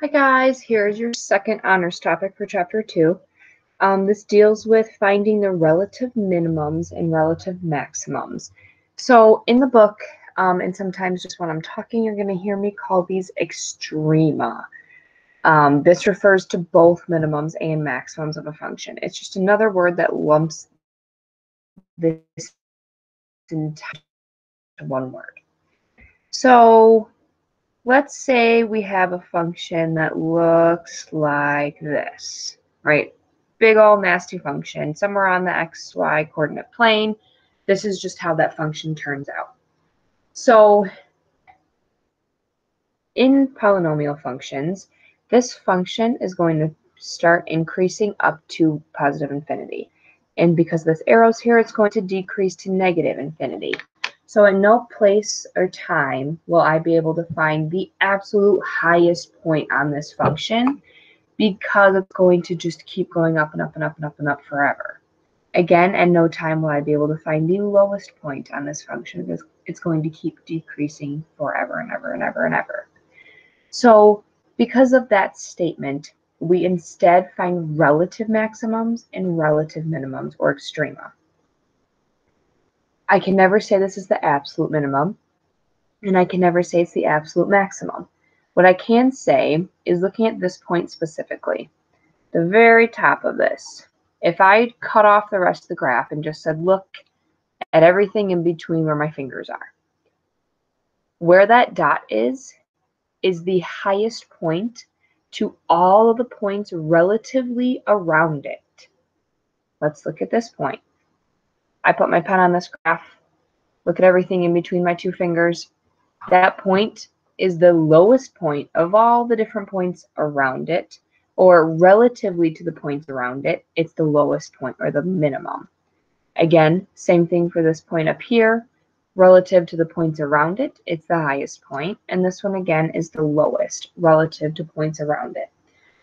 Hi guys, here's your second honors topic for chapter 2. This deals with finding the relative minimums and relative maximums. So in the book, and sometimes just when I'm talking, you're going to hear me call these extrema. This refers to both minimums and maximums of a function. It's just another word that lumps this into one word. So let's say we have a function that looks like this, right? Big old nasty function somewhere on the xy coordinate plane. This is just how that function turns out. So in polynomial functions, this function is going to start increasing up to positive infinity. And because this arrow's here, it's going to decrease to negative infinity. So in no place or time will I be able to find the absolute highest point on this function, because it's going to just keep going up and up and up and up and up forever. Again, at no time will I be able to find the lowest point on this function, because it's going to keep decreasing forever and ever and ever and ever. So because of that statement, we instead find relative maximums and relative minimums, or extrema. I can never say this is the absolute minimum, and I can never say it's the absolute maximum. What I can say is, looking at this point specifically, the very top of this, if I cut off the rest of the graph and just said, look at everything in between where my fingers are, where that dot is the highest point to all of the points relatively around it. Let's look at this point. I put my pen on this graph. Look at everything in between my two fingers. That point is the lowest point of all the different points around it, or relatively to the points around it, it's the lowest point, or the minimum. Again, same thing for this point up here. Relative to the points around it, it's the highest point, and this one again is the lowest relative to points around it.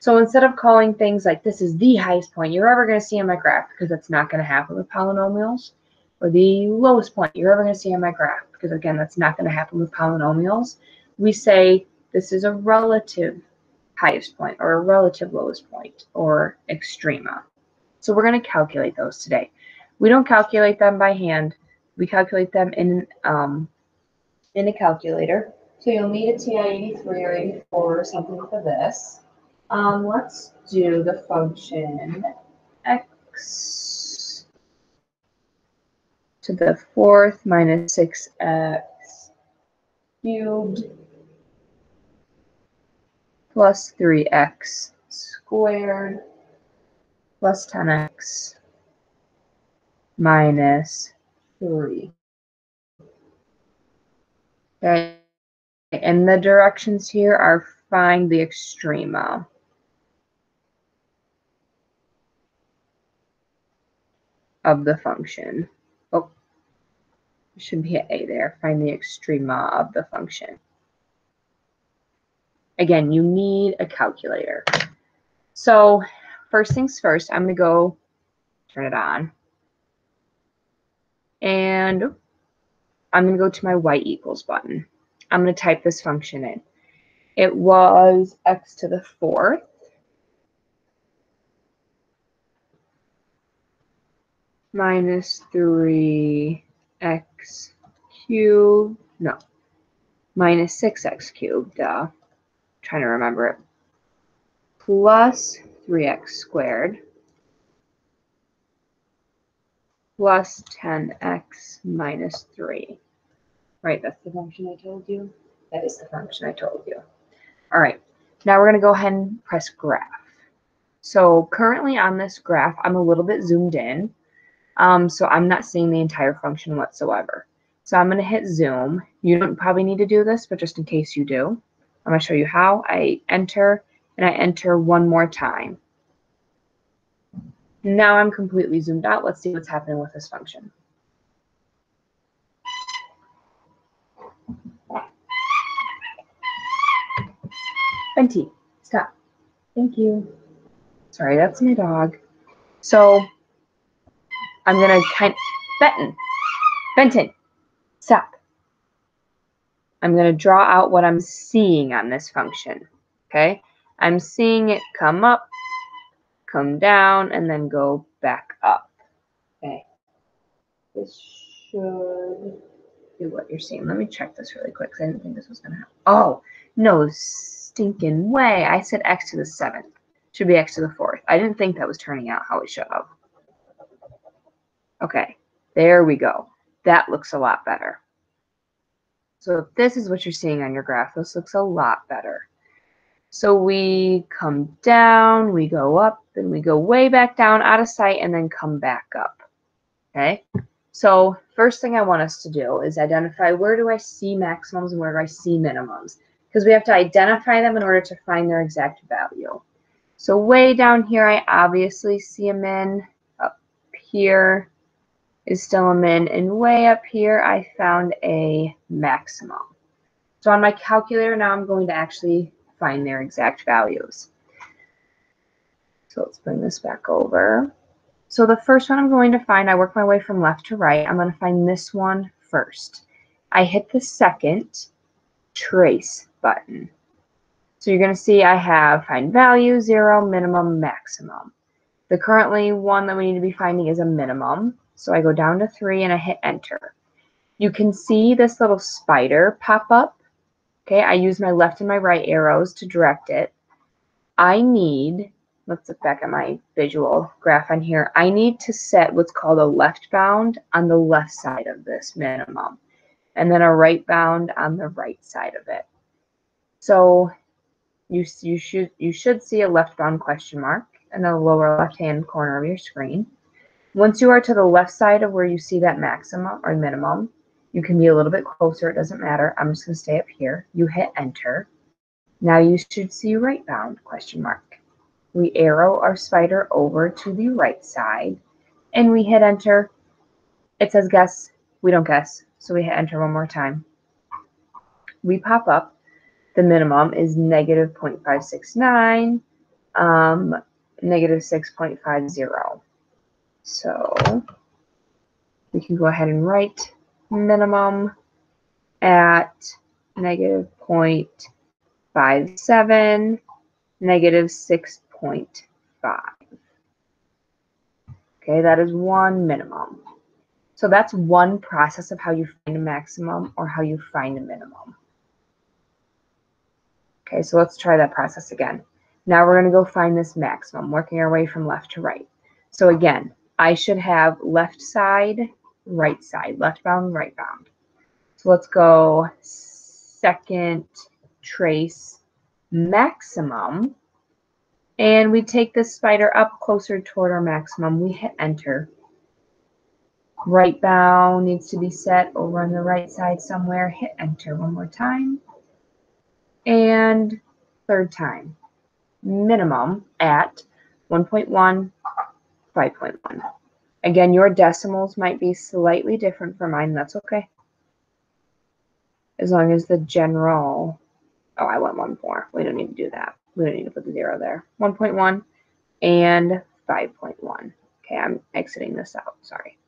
So instead of calling things like this is the highest point you're ever going to see on my graph, because that's not going to happen with polynomials, or the lowest point you're ever going to see on my graph, because again, that's not going to happen with polynomials, we say this is a relative highest point, or a relative lowest point, or extrema. So we're going to calculate those today. We don't calculate them by hand. We calculate them in a calculator. So you'll need a TI-83 or 84 or something for this. Let's do the function x to the fourth minus 6x cubed plus 3x squared plus 10x minus 3. Okay, and the directions here are find the extrema of the function. Oh, there should be an A there. Find the extrema of the function. Again, you need a calculator. So first things first, I'm going to go turn it on. And I'm going to go to my y equals button. I'm going to type this function in. It was x to the fourth minus 3x cubed, no, minus 6x cubed, trying to remember it, plus 3x squared plus 10x minus 3. Right, that's the function I told you. That is the function I told you. All right, now we're going to go ahead and press graph. So currently on this graph, I'm a little bit zoomed in, so I'm not seeing the entire function whatsoever. So I'm going to hit zoom. You don't probably need to do this, but just in case you do, I'm going to show you how. I enter, and I enter one more time. Now I'm completely zoomed out. Let's see what's happening with this function. Fenty, stop. Thank you. Sorry, that's my dog. So I'm going to Benton, stop. I'm going to draw out what I'm seeing on this function, okay? I'm seeing it come up, come down, and then go back up. Okay. This should do what you're seeing. Let me check this really quick because I didn't think this was going to happen. Oh, no stinking way. I said x to the 7th. Should be x to the 4th. I didn't think that was turning out how it should have. Okay, there we go. That looks a lot better. So if this is what you're seeing on your graph, this looks a lot better. So we come down, we go up, then we go way back down out of sight and then come back up. Okay, so first thing I want us to do is identify where do I see maximums and where do I see minimums, because we have to identify them in order to find their exact value. So way down here, I obviously see a min. Up here is still a min, and way up here, I found a maximum. So on my calculator now, I'm going to actually find their exact values. So let's bring this back over. So the first one I'm going to find, I work my way from left to right. I'm going to find this one first. I hit the second trace button. So you're going to see I have find value, 0, minimum, maximum. The currently one that we need to be finding is a minimum. So I go down to 3 and I hit enter. You can see this little spider pop up. Okay, I use my left and my right arrows to direct it. I need, let's look back at my visual graph on here. I need to set what's called a left bound on the left side of this minimum, and then a right bound on the right side of it. So you should see a left bound question mark in the lower left hand corner of your screen. Once you are to the left side of where you see that maximum or minimum, you can be a little bit closer, it doesn't matter. I'm just going to stay up here. You hit enter. Now you should see right bound question mark. We arrow our spider over to the right side and we hit enter. It says guess. We don't guess. So we hit enter one more time. We pop up. The minimum is negative 0.569, negative 6.50. So we can go ahead and write minimum at negative 0.57, negative 6.5. Okay, that is one minimum. So that's one process of how you find a maximum or how you find a minimum. Okay, so let's try that process again. Now we're going to go find this maximum, working our way from left to right. So again, I should have left side, left bound, right bound. So let's go second trace maximum. And we take this spider up closer toward our maximum. We hit enter. Right bound needs to be set over on the right side somewhere. Hit enter one more time. And third time. Minimum at 1.1, 5.1. Again, your decimals might be slightly different from mine. That's okay. As long as the general, oh, I want 1 more. We don't need to do that. We don't need to put the 0 there. 1.1 and 5.1. Okay, I'm exiting this out. Sorry.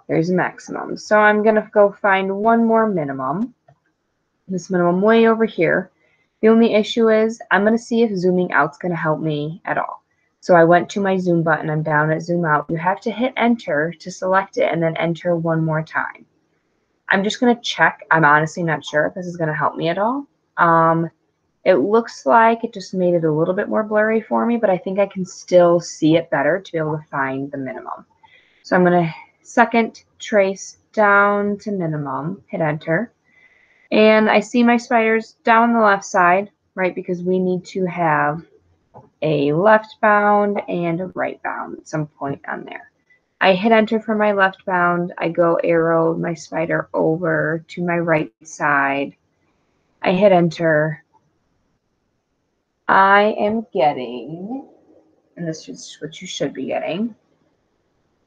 There's a maximum. So I'm going to go find one more minimum. This minimum way over here. The only issue is I'm going to see if zooming out is going to help me at all. So I went to my zoom button. I'm down at zoom out. You have to hit enter to select it and then enter one more time. I'm just going to check. I'm honestly not sure if this is going to help me at all. It looks like it just made it a little bit more blurry for me, but I think I can still see it better to be able to find the minimum. So I'm going to second trace down to minimum, hit enter. And I see my spiders down the left side, right, because we need to have a left bound and a right bound at some point on there. I hit enter for my left bound. I go arrow my spider over to my right side. I hit enter. I am getting, and this is what you should be getting,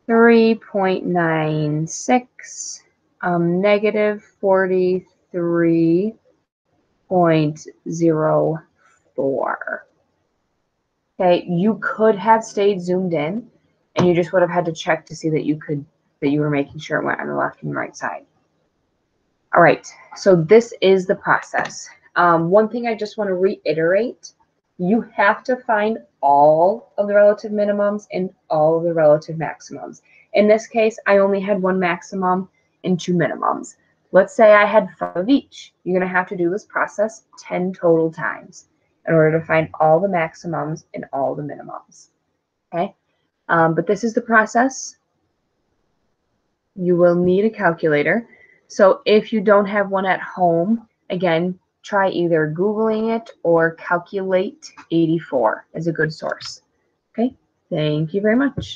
3.96, negative 43.04. Okay, you could have stayed zoomed in, and you just would have had to check to see that you were making sure it went on the left and right side. All right, so this is the process. One thing I just want to reiterate You have to find all of the relative minimums and all of the relative maximums. In this case, I only had one maximum and two minimums. Let's say I had 5 of each. You're going to have to do this process 10 total times in order to find all the maximums and all the minimums. Okay, but this is the process. You will need a calculator. So if you don't have one at home, again, try either Googling it or Calculate 84 as a good source. Okay, thank you very much.